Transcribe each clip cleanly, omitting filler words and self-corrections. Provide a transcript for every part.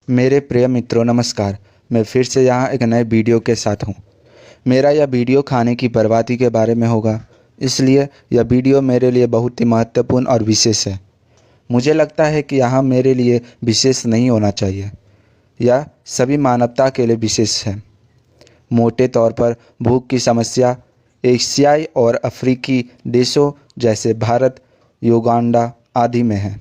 मेरे प्रिय मित्रों नमस्कार। मैं फिर से यहाँ एक नए वीडियो के साथ हूँ। मेरा यह वीडियो खाने की बर्बादी के बारे में होगा, इसलिए यह वीडियो मेरे लिए बहुत ही महत्वपूर्ण और विशेष है। मुझे लगता है कि यहाँ मेरे लिए विशेष नहीं होना चाहिए, यह सभी मानवता के लिए विशेष है। मोटे तौर पर भूख की समस्या एशियाई और अफ्रीकी देशों जैसे भारत, युगांडा आदि में है।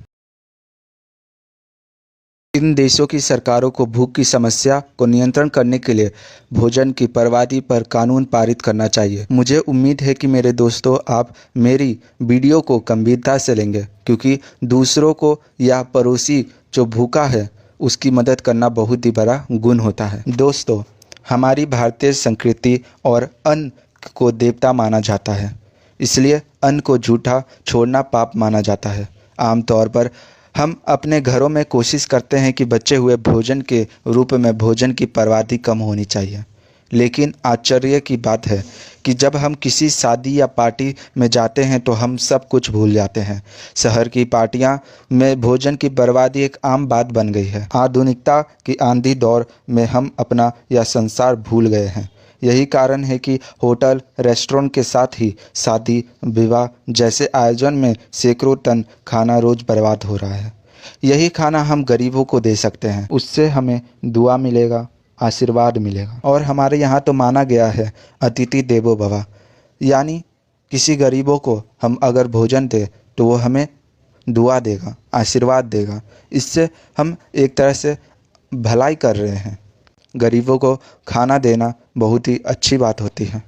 इन देशों की सरकारों को भूख की समस्या को नियंत्रण करने के लिए भोजन की बर्बादी पर कानून पारित करना चाहिए। मुझे उम्मीद है कि मेरे दोस्तों आप मेरी वीडियो को गंभीरता से लेंगे, क्योंकि दूसरों को या पड़ोसी जो भूखा है उसकी मदद करना बहुत ही बड़ा गुण होता है। दोस्तों, हमारी भारतीय संस्कृति और अन्न को देवता माना जाता है, इसलिए अन्न को झूठा छोड़ना पाप माना जाता है। आमतौर पर हम अपने घरों में कोशिश करते हैं कि बचे हुए भोजन के रूप में भोजन की बर्बादी कम होनी चाहिए, लेकिन आश्चर्य की बात है कि जब हम किसी शादी या पार्टी में जाते हैं तो हम सब कुछ भूल जाते हैं। शहर की पार्टियां में भोजन की बर्बादी एक आम बात बन गई है। आधुनिकता की आंधी दौर में हम अपना यह संसार भूल गए हैं। यही कारण है कि होटल, रेस्टोरेंट के साथ ही शादी, विवाह जैसे आयोजन में सैकड़ों टन खाना रोज बर्बाद हो रहा है। यही खाना हम गरीबों को दे सकते हैं, उससे हमें दुआ मिलेगा, आशीर्वाद मिलेगा। और हमारे यहाँ तो माना गया है अतिथि देवो भव, यानी किसी गरीबों को हम अगर भोजन दें तो वो हमें दुआ देगा, आशीर्वाद देगा। इससे हम एक तरह से भलाई कर रहे हैं। गरीबों को खाना देना बहुत ही अच्छी बात होती है।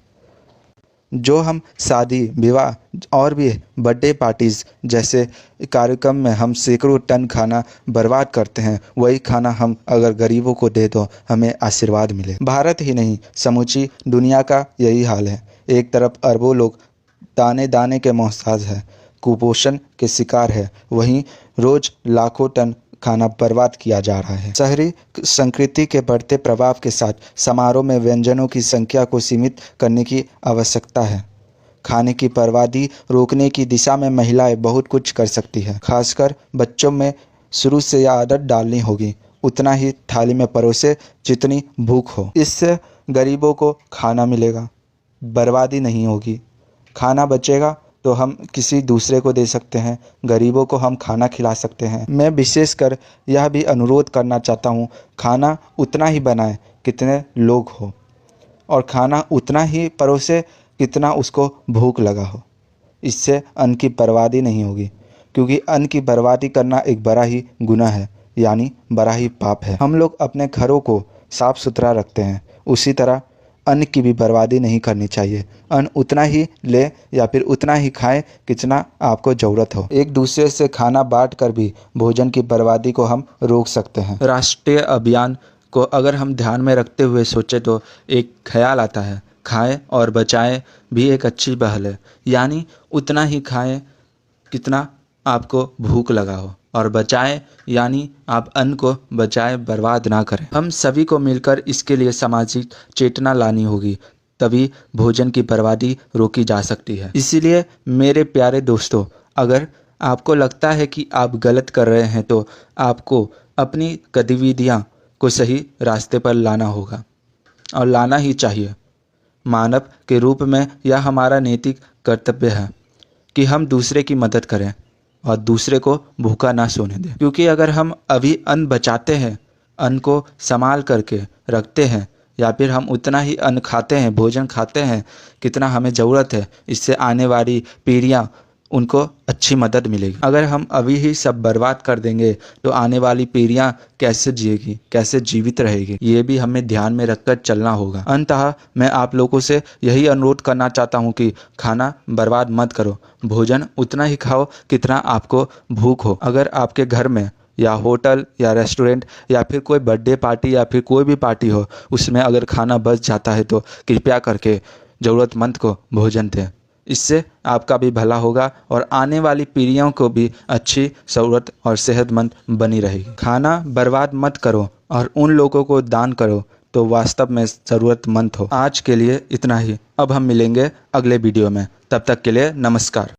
जो हम शादी, विवाह और भी बर्थडे पार्टीज़ जैसे कार्यक्रम में हम सैकड़ों टन खाना बर्बाद करते हैं, वही खाना हम अगर गरीबों को दे दो हमें आशीर्वाद मिले। भारत ही नहीं, समूची दुनिया का यही हाल है। एक तरफ अरबों लोग दाने दाने के मोहताज हैं, कुपोषण के शिकार है, वहीं रोज लाखों टन खाना बर्बाद किया जा रहा है। शहरी संस्कृति के बढ़ते प्रभाव के साथ समारोह में व्यंजनों की संख्या को सीमित करने की आवश्यकता है। खाने की बर्बादी रोकने की दिशा में महिलाएं बहुत कुछ कर सकती है। खासकर बच्चों में शुरू से यह आदत डालनी होगी, उतना ही थाली में परोसे जितनी भूख हो। इससे गरीबों को खाना मिलेगा, बर्बादी नहीं होगी। खाना बचेगा तो हम किसी दूसरे को दे सकते हैं, गरीबों को हम खाना खिला सकते हैं। मैं विशेषकर यह भी अनुरोध करना चाहता हूँ, खाना उतना ही बनाएं कितने लोग हो, और खाना उतना ही परोसे कितना उसको भूख लगा हो। इससे अन्न की बर्बादी नहीं होगी, क्योंकि अन्न की बर्बादी करना एक बड़ा ही गुनाह है, यानी बड़ा ही पाप है। हम लोग अपने घरों को साफ सुथरा रखते हैं, उसी तरह अन्न की भी बर्बादी नहीं करनी चाहिए। अन्न उतना ही ले या फिर उतना ही खाएं जितना आपको ज़रूरत हो। एक दूसरे से खाना बांट कर भी भोजन की बर्बादी को हम रोक सकते हैं। राष्ट्रीय अभियान को अगर हम ध्यान में रखते हुए सोचें तो एक ख्याल आता है, खाएं और बचाएं भी एक अच्छी पहल है। यानी उतना ही खाएं कितना आपको भूख लगा हो, और बचाएं यानी आप अन्न को बचाएं, बर्बाद ना करें। हम सभी को मिलकर इसके लिए सामाजिक चेतना लानी होगी, तभी भोजन की बर्बादी रोकी जा सकती है। इसीलिए मेरे प्यारे दोस्तों, अगर आपको लगता है कि आप गलत कर रहे हैं तो आपको अपनी गतिविधियां को सही रास्ते पर लाना होगा, और लाना ही चाहिए। मानव के रूप में यह हमारा नैतिक कर्तव्य है कि हम दूसरे की मदद करें और दूसरे को भूखा ना सोने दें। क्योंकि अगर हम अभी अन्न बचाते हैं, अन्न को संभाल करके रखते हैं, या फिर हम उतना ही अन्न खाते हैं, भोजन खाते हैं कितना हमें ज़रूरत है, इससे आने वाली पीढ़ियां उनको अच्छी मदद मिलेगी। अगर हम अभी ही सब बर्बाद कर देंगे तो आने वाली पीढ़ियां कैसे जिएगी, कैसे जीवित रहेगी, ये भी हमें ध्यान में रखकर चलना होगा। अंततः मैं आप लोगों से यही अनुरोध करना चाहता हूं कि खाना बर्बाद मत करो, भोजन उतना ही खाओ कितना आपको भूख हो। अगर आपके घर में या होटल या रेस्टोरेंट या फिर कोई बर्थडे पार्टी या फिर कोई भी पार्टी हो, उसमें अगर खाना बच जाता है तो कृपया करके ज़रूरतमंद को भोजन दें। इससे आपका भी भला होगा और आने वाली पीढ़ियों को भी अच्छी सहूलत और सेहतमंद बनी रहेगी। खाना बर्बाद मत करो और उन लोगों को दान करो तो वास्तव में ज़रूरतमंद हो। आज के लिए इतना ही, अब हम मिलेंगे अगले वीडियो में, तब तक के लिए नमस्कार।